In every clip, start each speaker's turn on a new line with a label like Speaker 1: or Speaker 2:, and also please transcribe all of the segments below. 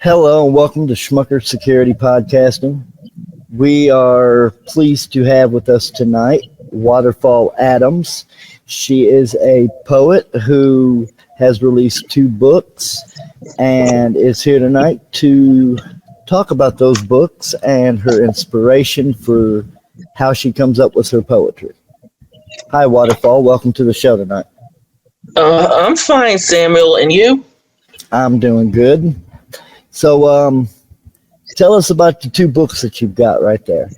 Speaker 1: Hello and welcome to Schmucker Security Podcasting. We are pleased to have with us tonight Waterfall Adams. She is a poet who has released 2 books and is here tonight to talk about those books and her inspiration for how she comes up with her poetry. Hi, Waterfall. Welcome to the show tonight.
Speaker 2: I'm fine, Samuel. And you?
Speaker 1: I'm doing good. So, tell us about the 2 books that you've got right there.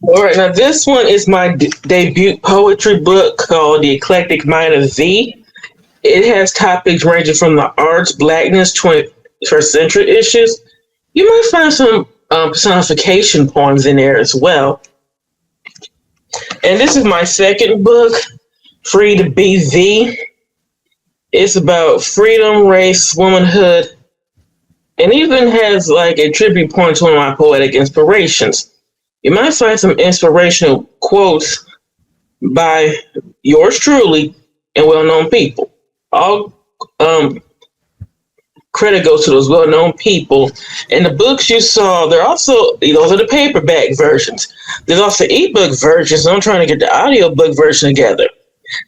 Speaker 2: All right. Now, this one is my debut poetry book called The Eclectic Mind of V. It has topics ranging from the arts, blackness, 21st century issues. You might find some personification poems in there as well. And this is my second book, Free to Be V. It's about freedom, race, womanhood, and even has like a tribute point to one of my poetic inspirations. You might find some inspirational quotes by yours truly and well-known people. All credit goes to those well-known people. And the books you saw, they're also, those are the paperback versions. There's also ebook versions. So I'm trying to get the audiobook version together.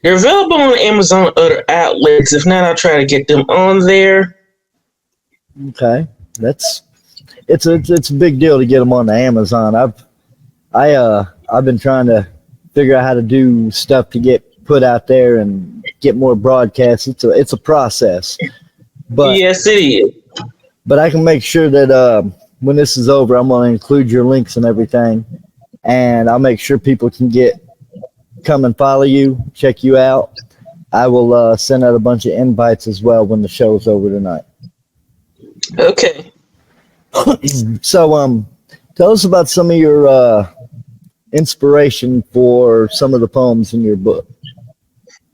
Speaker 2: They're available on Amazon and other outlets. If not, I'll try to get them on there.
Speaker 1: Okay, it's a big deal to get them on the Amazon. I've been trying to figure out how to do stuff to get put out there and get more broadcasts. It's a process, but
Speaker 2: yes, it is.
Speaker 1: But I can make sure that when this is over, I'm going to include your links and everything, and I'll make sure people can come and follow you, check you out. I will send out a bunch of invites as well when the show's over tonight.
Speaker 2: Okay.
Speaker 1: So, tell us about some of your inspiration for some of the poems in your book.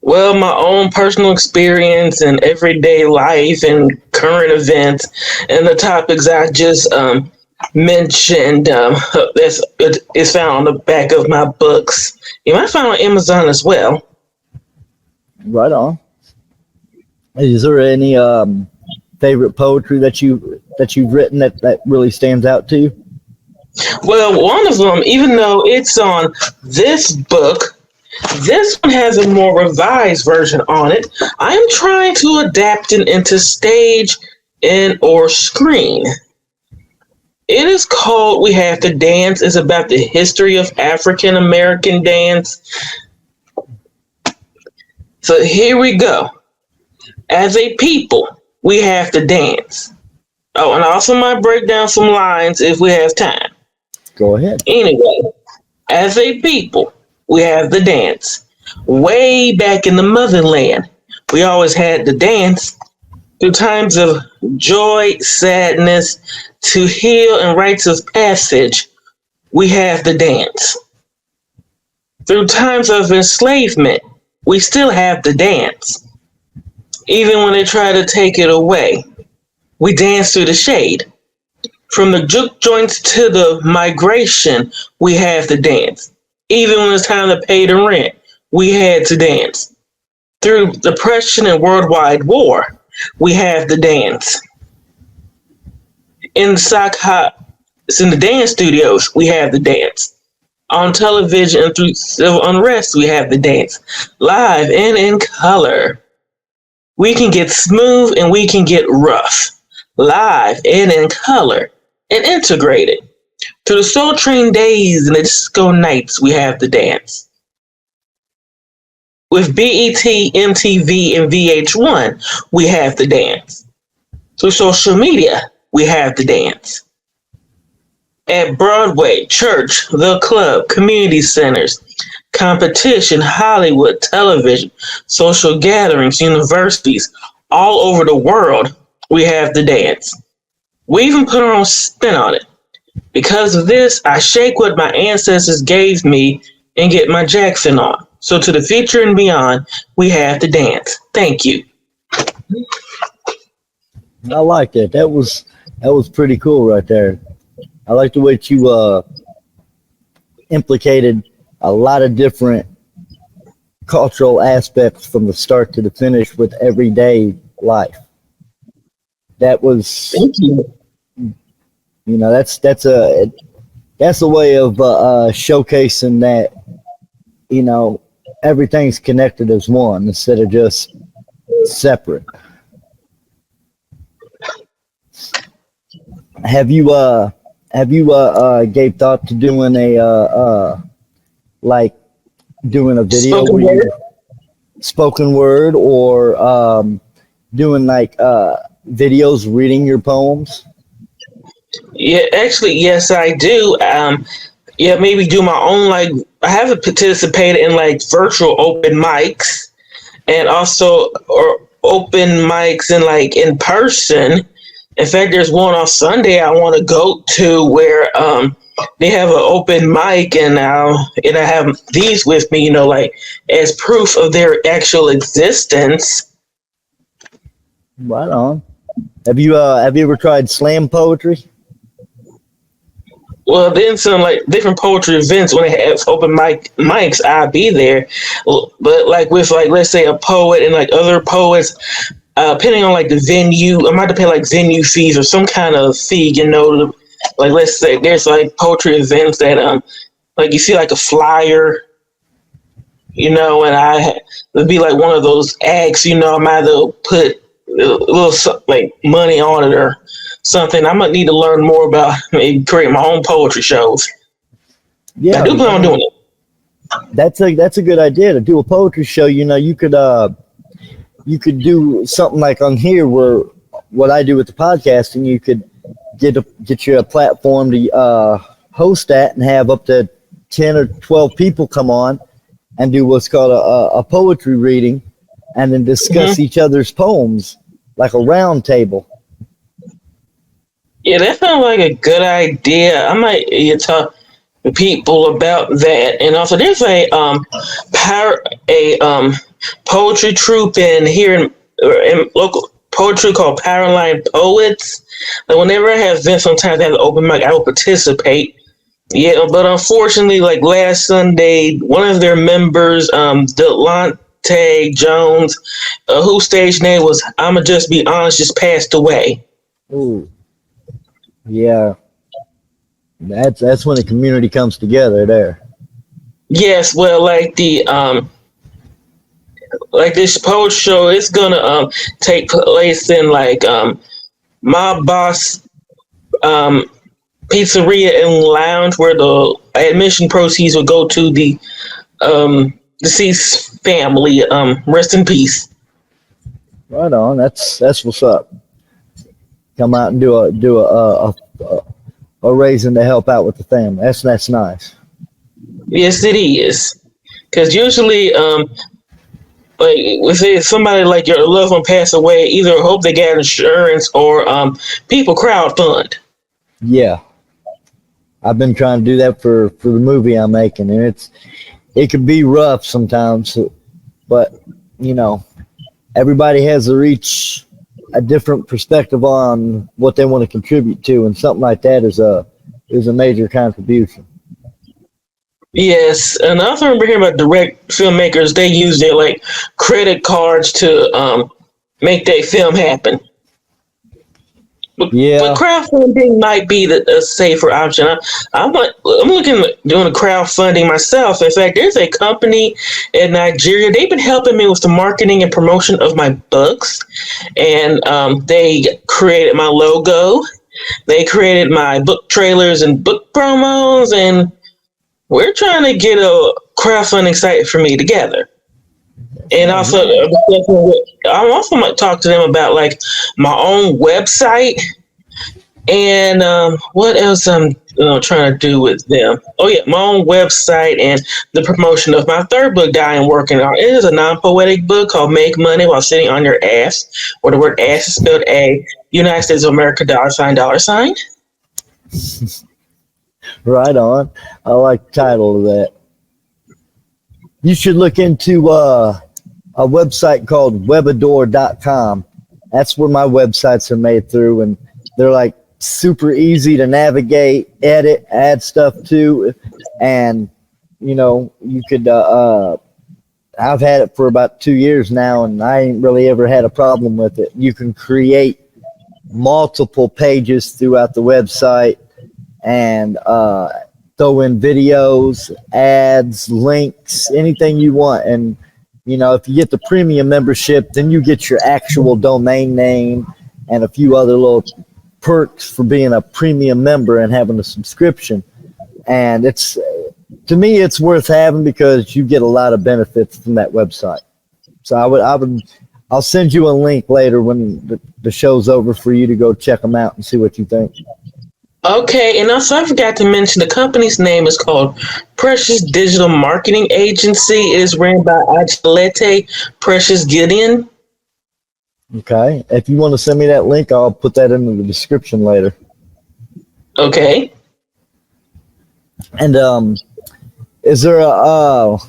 Speaker 2: Well, my own personal experience and everyday life and current events and the topics I just mentioned is found on the back of my books. You might find on Amazon as well. Right
Speaker 1: on. Is there any favorite poetry that you've written that really stands out to you?
Speaker 2: Well, one of them, even though it's on this book, this one has a more revised version on it. I'm trying to adapt it into stage and or screen. It is called We Have to Dance. It's about the history of African American dance. So here we go. As a people, we have to dance. Oh, and I also might break down some lines if we have time.
Speaker 1: Go ahead.
Speaker 2: Anyway, as a people, we have to dance. Way back in the motherland, we always had to dance. Through times of joy, sadness, to heal and rites of passage, we have to dance. Through times of enslavement, we still have to dance. Even when they try to take it away, we dance through the shade. From the juke joints to the migration, we have to dance. Even when it's time to pay the rent, we had to dance. Through depression and worldwide war, we have to dance. In the dance studios, we have to dance. On television and through civil unrest, we have to dance. Live and in color. We can get smooth and we can get rough. Live and in color and integrated. Through the Soul Train days and the disco nights, we have to dance. With BET, MTV, and VH1, we have to dance. Through social media, we have to dance. At Broadway, church, the club, community centers, competition, Hollywood, television, social gatherings, universities, all over the world, we have to dance. We even put our own spin on it. Because of this, I shake what my ancestors gave me and get my Jackson on. So to the future and beyond, we have to dance. Thank you.
Speaker 1: I like that. That was pretty cool right there. I like the way you implicated a lot of different cultural aspects from the start to the finish with everyday life. That was
Speaker 2: Thank you.
Speaker 1: That's a way of showcasing that everything's connected as one instead of just separate. Have you gave thought to doing like doing a video
Speaker 2: Spoken
Speaker 1: where
Speaker 2: word.
Speaker 1: you spoken word or doing like videos reading your poems?
Speaker 2: Yeah, actually, yes, I do. Yeah, maybe do my own. Like, I haven't participated in like virtual open mics, and also or open mics and like in person. In fact, there's one on Sunday I want to go to where they have an open mic, and I have these with me, like as proof of their actual existence.
Speaker 1: Right on. Have you ever tried slam poetry?
Speaker 2: Well, then some like different poetry events when they have open mics, I'll be there. But like with like let's say a poet and like other poets, depending on like the venue, I might have to pay like venue fees or some kind of fee. Like let's say there's like poetry events that like you see like a flyer, and it'd be like one of those acts, I might either put a little like money on it or something. I might need to learn more about maybe create my own poetry shows. I
Speaker 1: Yeah,
Speaker 2: do plan on doing it.
Speaker 1: that's a good idea to do a poetry show. You could do something like on here where what I do with the podcasting. You could get you a platform to host that and have up to 10 or 12 people come on and do what's called a poetry reading and then discuss
Speaker 2: Hmm.
Speaker 1: each other's poems like a round table.
Speaker 2: Yeah, that sounds like a good idea. I might talk to people about that. And also, there's a poetry troupe in local poetry called Powerline Poets. And whenever I have events, sometimes I have an open mic, I will participate. Yeah, but unfortunately, like last Sunday, one of their members, Delonte Jones, whose stage name was "I'ma Just Be Honest," just passed away.
Speaker 1: Ooh, yeah, that's when the community comes together there.
Speaker 2: Yes, well, like this post show, it's gonna take place in like my boss um pizzeria and lounge where the admission proceeds will go to the deceased family. Rest in peace.
Speaker 1: Right on. That's what's up. Come out and do a raising to help out with the family. That's nice.
Speaker 2: Yes, it is. Because usually, like if somebody like your loved one pass away, either hope they get insurance or people crowdfund.
Speaker 1: Yeah, I've been trying to do that for the movie I'm making, and it can be rough sometimes, but you know everybody has to reach a different perspective on what they want to contribute to, and something like that is a major contribution.
Speaker 2: Yes, and I also remember hearing about direct filmmakers. They use their like credit cards to make their film happen. But
Speaker 1: Yeah,
Speaker 2: crowdfunding might be a safer option. I'm looking at doing a crowdfunding myself. In fact, there's a company in Nigeria. They've been helping me with the marketing and promotion of my books, and they created my logo. They created my book trailers and book promos, and we're trying to get a crowdfunding site for me together. And
Speaker 1: sounds
Speaker 2: also,
Speaker 1: nice.
Speaker 2: I also might talk to them about like my own website and what else I'm trying to do with them. Oh yeah, my own website and the promotion of my third book that I am working on. It is a non-poetic book called "Make Money While Sitting on Your Ass," where the word "ass" is spelled A, United States of America $sign.
Speaker 1: Right on. I like the title of that. You should look into a website called webador.com. That's where my websites are made through, and they're like super easy to navigate, edit, add stuff to, and you could. I've had it for about 2 years now, and I ain't really ever had a problem with it. You can create multiple pages throughout the website and throw in videos, ads, links, anything you want. And, you know, if you get the premium membership, then you get your actual domain name and a few other little perks for being a premium member and having a subscription. And it's, to me, it's worth having because you get a lot of benefits from that website. So I'll send you a link later when the show's over for you to go check them out and see what you think.
Speaker 2: Okay, and also I forgot to mention the company's name is called Precious Digital Marketing Agency. It is ran by Ajalete Precious Gideon.
Speaker 1: Okay. If you want to send me that link, I'll put that into the description later.
Speaker 2: Okay.
Speaker 1: And is there a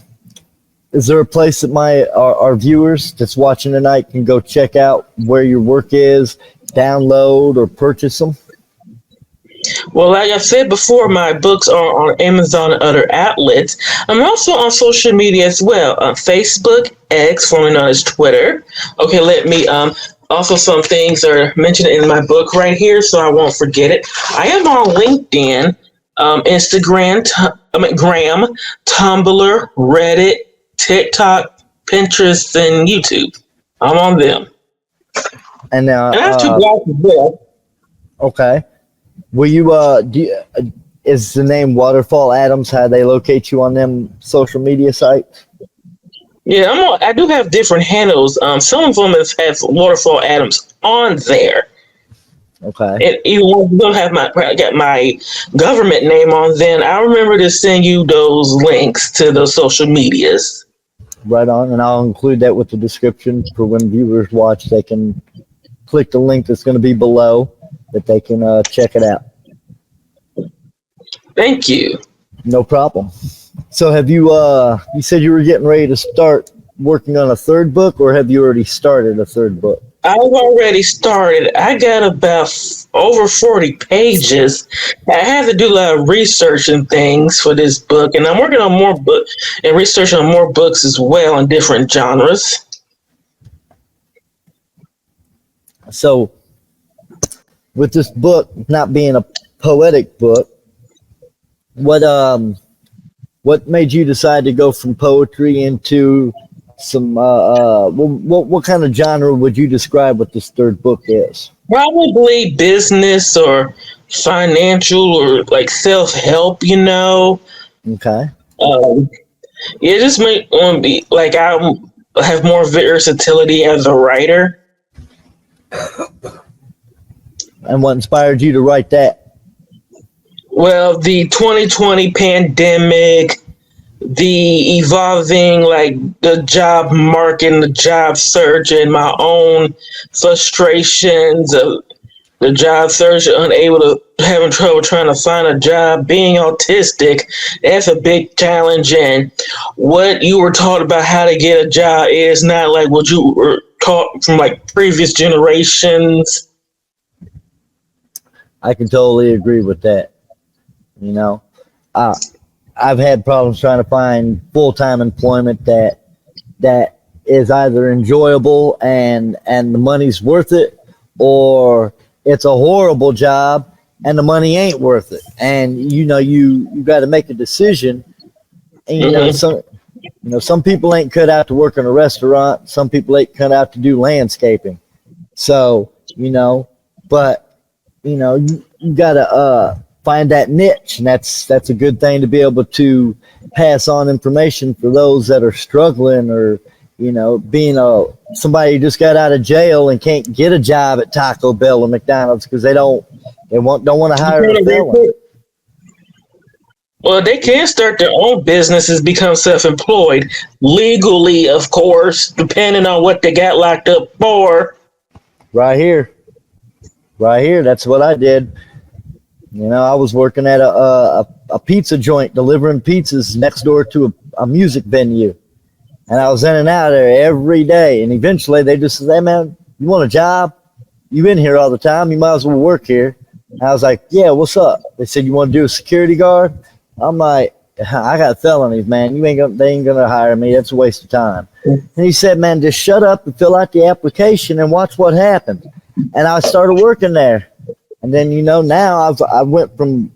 Speaker 1: place that our viewers that's watching tonight can go check out where your work is, download or purchase them?
Speaker 2: Well, like I said before, my books are on Amazon and other outlets. I'm also on social media as well, on Facebook, X, formerly known as Twitter. Okay, let me also some things are mentioned in my book right here, so I won't forget it. I am on LinkedIn, Instagram, Gram, Tumblr, Reddit, TikTok, Pinterest, and YouTube. I'm on them.
Speaker 1: And
Speaker 2: I have 2 blogs as well.
Speaker 1: Okay. Will you is the name Waterfall Adams how they locate you on them social media sites?
Speaker 2: Yeah, I do have different handles. Some of them have Waterfall Adams on there.
Speaker 1: Okay.
Speaker 2: And even when you don't have got my government name on, then I'll remember to send you those links to those social medias.
Speaker 1: Right on, and I'll include that with the description for when viewers watch. They can click the link that's going to be below that they can check it out.
Speaker 2: Thank you.
Speaker 1: No problem. So have you said you were getting ready to start working on a 3rd book, or have you already started a 3rd book?
Speaker 2: I've already started. I got about over 40 pages. I had to do a lot of research and things for this book, and I'm working on more book and research on more books as well in different genres.
Speaker 1: So with this book not being a poetic book, what made you decide to go from poetry into some what kind of genre would you describe what this 3rd book is?
Speaker 2: Probably business or financial or like self-help, you know.
Speaker 1: Okay.
Speaker 2: Yeah, just make want be like I have more versatility as a writer.
Speaker 1: And what inspired you to write that?
Speaker 2: Well, the 2020 pandemic, the evolving, like the job market and the job search, and my own frustrations of the job search, having trouble trying to find a job, being autistic, that's a big challenge. And what you were taught about how to get a job is not like what you were taught from like previous generations.
Speaker 1: I can totally agree with that. You know, I've had problems trying to find full-time employment that is either enjoyable and the money's worth it, or it's a horrible job and the money ain't worth it. And you know, you got to make a decision. And some people ain't cut out to work in a restaurant. Some people ain't cut out to do landscaping. So but you got to find that niche, and that's a good thing to be able to pass on information for those that are struggling, or being somebody who just got out of jail and can't get a job at Taco Bell or McDonald's because they don't want to hire a felon.
Speaker 2: Well, they can start their own businesses, become self-employed legally, of course, depending on what they got locked up for. Right
Speaker 1: here, that's what I did. I was working at a pizza joint delivering pizzas next door to a music venue. And I was in and out of there every day. And eventually they just said, "Hey, man, you want a job? You in here all the time. You might as well work here." And I was like, "Yeah, what's up?" They said, "You want to do a security guard?" I'm like, "I got felonies, man. They ain't gonna hire me. That's a waste of time." And he said, "Man, just shut up and fill out the application and watch what happens." and I started working there. And then, now I went from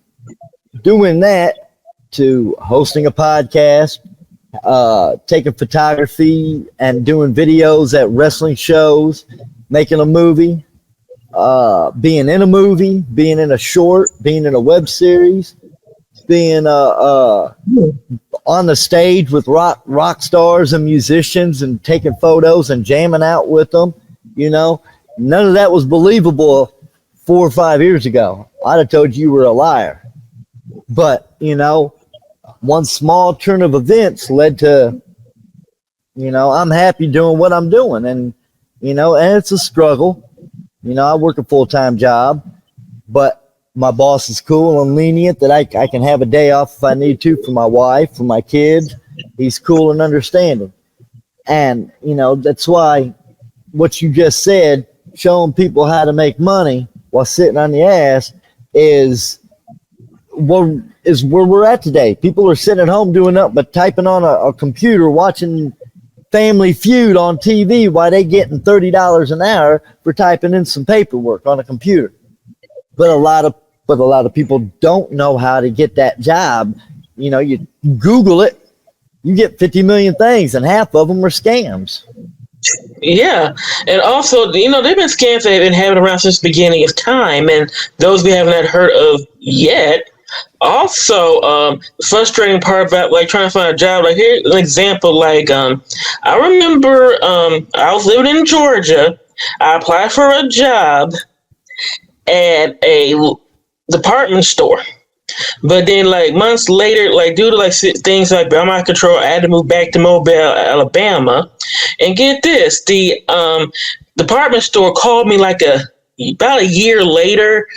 Speaker 1: doing that to hosting a podcast, taking photography and doing videos at wrestling shows, making a movie, being in a movie, being in a short, being in a web series, being on the stage with rock stars and musicians and taking photos and jamming out with them. None of that was believable 4 or 5 years ago. I'd have told you were a liar. But, one small turn of events led to, I'm happy doing what I'm doing. And, and it's a struggle. I work a full-time job, but my boss is cool and lenient that I can have a day off if I need to for my wife, for my kids. He's cool and understanding. And, that's why what you just said, showing people how to make money while sitting on the ass is where we're at today. People are sitting at home doing nothing but typing on a computer, watching Family Feud on TV while they getting $30 an hour for typing in some paperwork on a computer. But a lot of people don't know how to get that job. You Google it, you get 50 million things, and half of them are scams.
Speaker 2: Yeah, and also, they've been scams that have been having around since the beginning of time, and those we have not heard of yet. Also, frustrating part about trying to find a job. Here's an example. I remember I was living in Georgia. I applied for a job at a department store. But then, months later, due to things beyond my control, I had to move back to Mobile, Alabama. And get this, the department store called me about a year later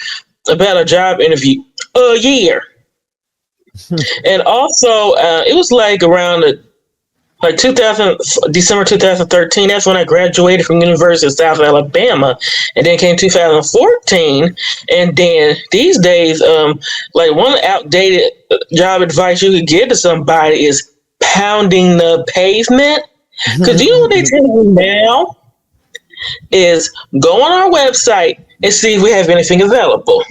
Speaker 2: about a job interview. A year. And also, it was around December 2013. That's when I graduated from University of South Alabama, and then came 2014. And then these days, one outdated job advice you could give to somebody is pounding the pavement. Because you know what they tell you now is go on our website and see if we have anything available.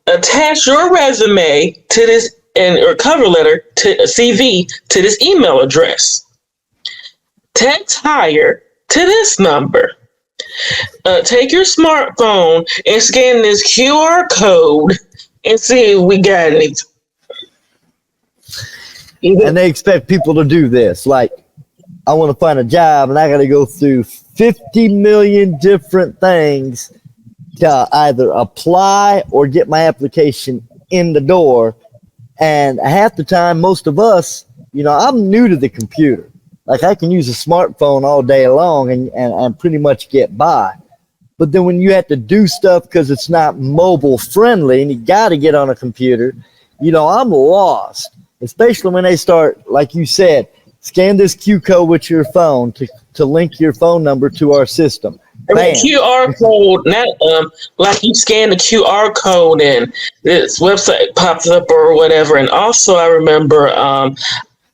Speaker 2: Attach your resume to this or cover letter to a CV to this email address. Text hire to this number. Take your smartphone and scan this QR code and see if we got it.
Speaker 1: And they expect people to do this. I want to find a job and I got to go through 50 million different things to either apply or get my application in the door. And half the time, most of us, I'm new to the computer. I can use a smartphone all day long and pretty much get by. But then when you have to do stuff because it's not mobile friendly and you got to get on a computer, I'm lost. Especially when they start, like you said, scan this Q code with your phone to link your phone number to our system.
Speaker 2: Bam. QR code, not you scan the QR code and this website pops up or whatever. And also, I remember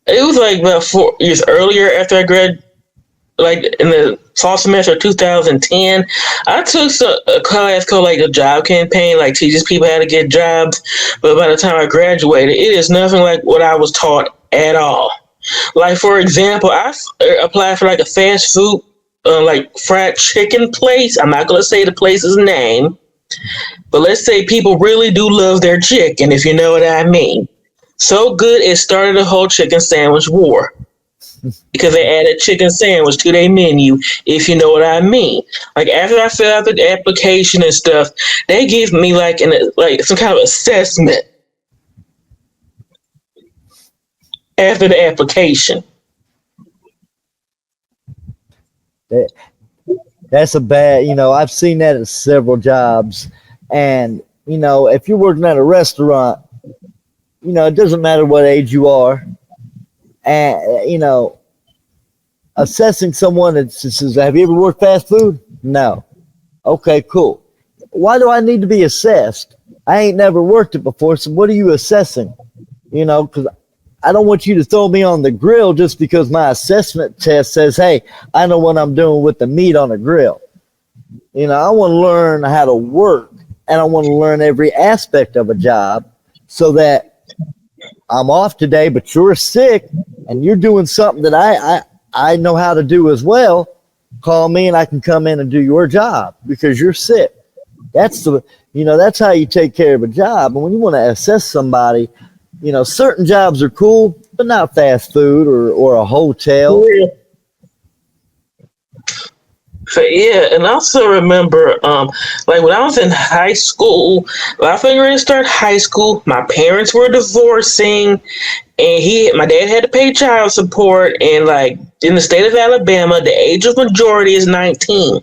Speaker 2: it was about 4 years earlier after I graduated, in the fall semester of 2010, I took a class called a job campaign, teaches people how to get jobs. But by the time I graduated, it is nothing like what I was taught at all. For example, I applied for a fast food, fried chicken place. I'm not going to say the place's name, but let's say people really do love their chicken, if you know what I mean. So good, it started a whole chicken sandwich war because they added chicken sandwich to their menu, if you know what I mean. After I filled out the application and stuff, they gave me some kind of assessment after the application.
Speaker 1: That's a bad, I've seen that at several jobs. And, if you're working at a restaurant, it doesn't matter what age you are. And, assessing someone that says, have you ever worked fast food? No. Okay, cool. Why do I need to be assessed? I ain't never worked it before, so what are you assessing? Because I don't want you to throw me on the grill just because my assessment test says, hey, I know what I'm doing with the meat on the grill. I want to learn how to work, and I want to learn every aspect of a job so that I'm off today, but you're sick and you're doing something that I know how to do as well. Call me and I can come in and do your job because you're sick. That's that's how you take care of a job. And when you want to assess somebody, certain jobs are cool, but not fast food or a hotel.
Speaker 2: Yeah. So, yeah, and I also remember, like when I was in high school, I think ready to start high school. My parents were divorcing, and my dad had to pay child support. And like in the state of Alabama, the age of majority is 19.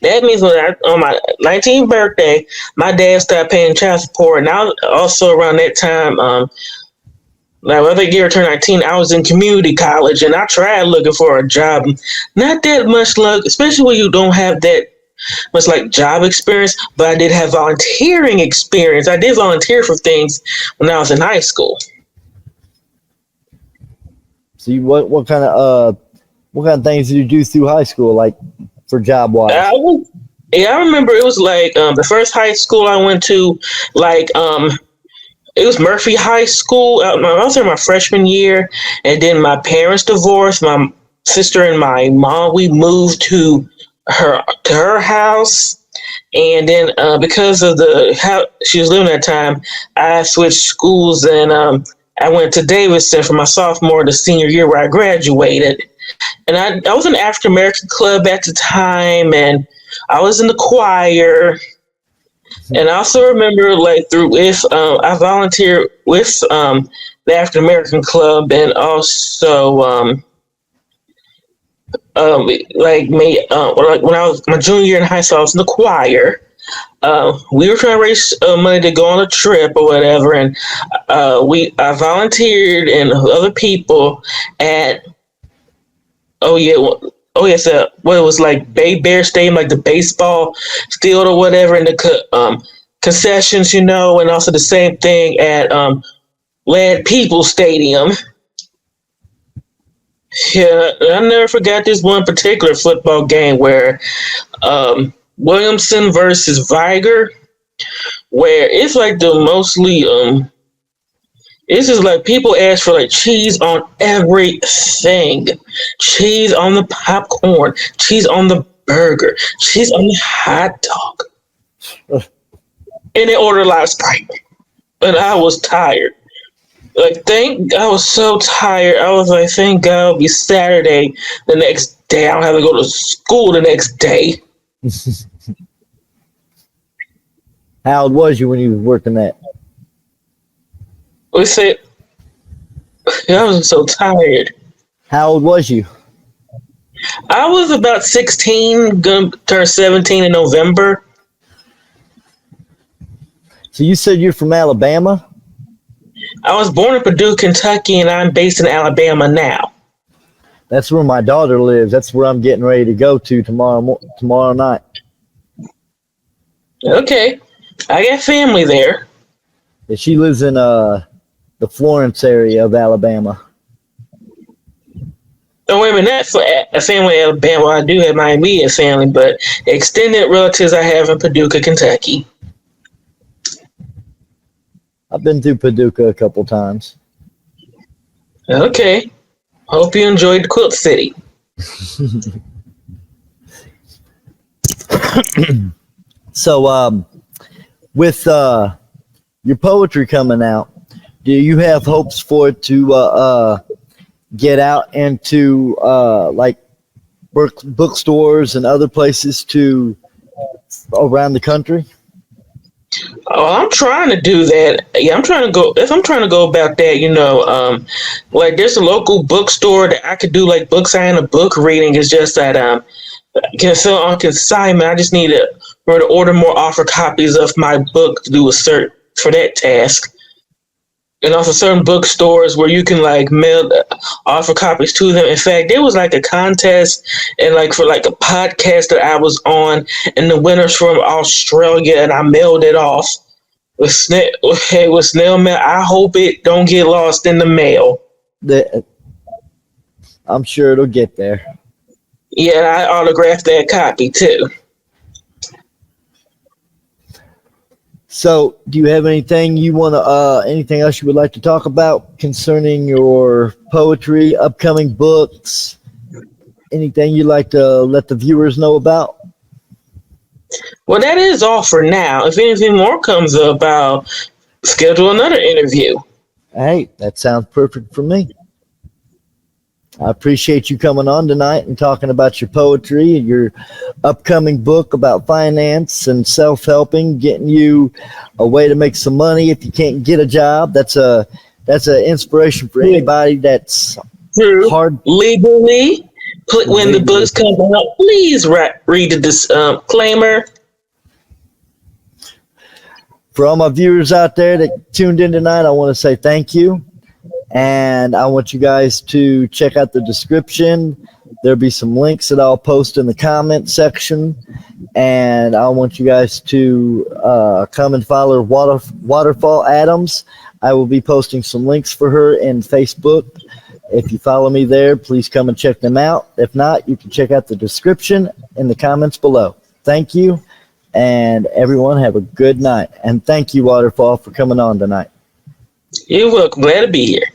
Speaker 2: That means on my 19th birthday, my dad started paying child support, and I was also around that time. Like when the year turned 19, I was in community college and I tried looking for a job. Not that much luck, especially when you don't have that much like job experience, but I did have volunteering experience. I did volunteer for things when I was in high school.
Speaker 1: So what kind of things did you do through high school, like for job wise?
Speaker 2: I remember it was like the first high school I went to, like it was Murphy High School. I was in my freshman year, and then my parents divorced. My sister and my mom, we moved to her house, and then because of how she was living at that time, I switched schools, and I went to Davidson for my sophomore to senior year where I graduated. And I was in the African American club at the time, and I was in the choir. And I also remember, like, I volunteered with the African American Club, and also, like, when I was my junior year in high school, I was in the choir. We were trying to raise money to go on a trip or whatever, and I volunteered and other people at what it was like Bay Bear Stadium, like the baseball field or whatever, and the concessions, and also the same thing at Lad People Stadium. Yeah, I never forgot this one particular football game where Williamson versus Viger, where it's like the mostly it's just like people ask for like cheese on everything. Cheese on the popcorn, cheese on the burger, cheese on the hot dog. And they ordered a lot of Sprite. And I was tired. I was so tired. I was like, thank God it'll be Saturday the next day. I don't have to go to school the next day.
Speaker 1: How old was you when you were working that?
Speaker 2: We said, I was so tired.
Speaker 1: How old was you?
Speaker 2: I was about 16, gonna turn 17 in November.
Speaker 1: So you said you're from Alabama?
Speaker 2: I was born in Purdue, Kentucky, and I'm based in Alabama now.
Speaker 1: That's where my daughter lives. That's where I'm getting ready to go to tomorrow night.
Speaker 2: Okay. I got family there.
Speaker 1: Yeah, she lives in the Florence area of Alabama.
Speaker 2: Oh, wait a minute, that's a family in Alabama. I do have my immediate family, but extended relatives I have in Paducah, Kentucky.
Speaker 1: I've been through Paducah a couple times.
Speaker 2: Okay. Hope you enjoyed the Quilt City.
Speaker 1: So, with your poetry coming out, do you have hopes for it to get out into like bookstores and other places around the country?
Speaker 2: Oh, I'm trying to do that. Yeah, I'm trying to go about that, like there's a local bookstore that I could do like book signing and book reading. It's just that can sell on consignment. I just need to order more offer copies of my book to do a cert for that task. And also certain bookstores where you can like mail offer copies to them. In fact, there was like a contest and like for like a podcast that I was on, and the winner's from Australia, and I mailed it off with snail mail. I hope it don't get lost in the mail.
Speaker 1: I'm sure it'll get there.
Speaker 2: Yeah, I autographed that copy too.
Speaker 1: So, do you have anything anything else you would like to talk about concerning your poetry, upcoming books? Anything you'd like to let the viewers know about?
Speaker 2: Well, that is all for now. If anything more comes up, I'll schedule another interview.
Speaker 1: Hey, that sounds perfect for me. I appreciate you coming on tonight and talking about your poetry and your upcoming book about finance and self-helping, getting you a way to make some money if you can't get a job. That's an inspiration for anybody that's
Speaker 2: True.
Speaker 1: hard.
Speaker 2: Legally, when the books come out, please read the disclaimer.
Speaker 1: For all my viewers out there that tuned in tonight, I want to say thank you. And I want you guys to check out the description. There'll be some links that I'll post in the comment section. And I want you guys to come and follow Waterfall Adams. I will be posting some links for her in Facebook. If you follow me there, please come and check them out. If not, you can check out the description in the comments below. Thank you. And everyone have a good night. And thank you, Waterfall, for coming on tonight.
Speaker 2: You're welcome. Glad to be here.